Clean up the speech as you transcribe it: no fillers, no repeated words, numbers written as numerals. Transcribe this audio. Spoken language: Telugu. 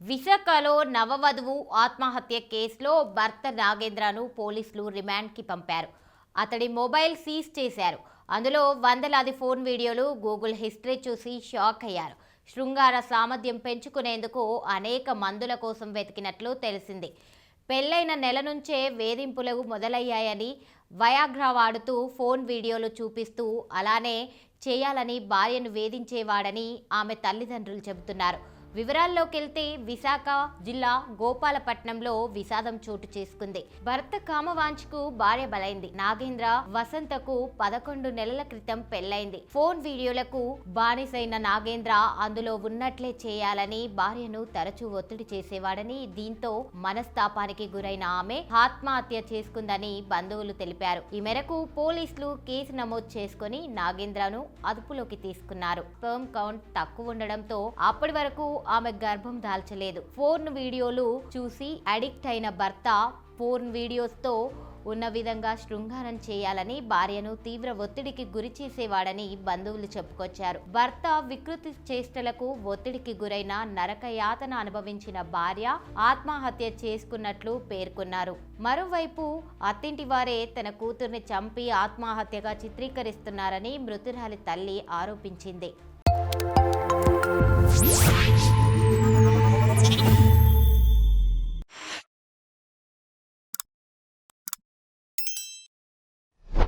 విశాఖలో నవవధువు ఆత్మహత్య కేసులో భర్త నాగేంద్రను పోలీసులు రిమాండ్కి పంపారు. అతడి మొబైల్ సీజ్ చేశారు. అందులో వందలాది ఫోన్ వీడియోలు, గూగుల్ హిస్టరీ చూసి షాక్ అయ్యారు. శృంగార సామర్థ్యం పెంచుకునేందుకు అనేక మందుల కోసం వెతికినట్లు తెలిసింది. పెళ్లైన నెల నుంచే వేధింపులు మొదలయ్యాయని, వయాగ్రా వాడుతూ ఫోన్ వీడియోలు చూపిస్తూ అలానే చేయాలని భార్యను వేధించేవాడని ఆమె తల్లిదండ్రులు చెబుతున్నారు. వివరాల్లోకి వెళ్తే విశాఖ జిల్లా గోపాలపట్నంలో విషాదం చోటు చేసుకుంది. భర్త కామవాంఛకు భార్య బలైంది. నాగేంద్ర వసంతకు 11 నెలల క్రితం పెళ్లైంది. ఫోన్ వీడియోలకు బానిసైన నాగేంద్ర అందులో ఉన్నట్లే చేయాలని భార్యను తరచూ ఒత్తిడి చేసేవాడని, దీంతో మనస్తాపానికి గురైన ఆమె ఆత్మహత్య చేసుకుందని బంధువులు తెలిపారు. ఈ మేరకు పోలీసులు కేసు నమోదు చేసుకుని నాగేంద్రను అదుపులోకి తీసుకున్నారు. స్పెర్మ్ కౌంట్ తక్కువ ఉండడంతో అప్పటి వరకు ఆమె గర్భం దాల్చలేదు. ఫోన్ వీడియోలు చూసి అడిక్ట్ అయిన భర్త ఫోన్ వీడియోస్తో ఉన్న విధంగా శృంగారం చేయాలని భార్యను తీవ్ర ఒత్తిడికి గురి చేసేవాడని బంధువులు చెప్పుకొచ్చారు. భర్త వికృతి చేష్టలకు ఒత్తిడికి గురైన నరక యాతన అనుభవించిన భార్య ఆత్మహత్య చేసుకున్నట్లు పేర్కొన్నారు. మరోవైపు అత్తింటి వారే తన కూతుర్ని చంపి ఆత్మహత్యగా చిత్రీకరిస్తున్నారని మృతురాలి తల్లి ఆరోపించింది.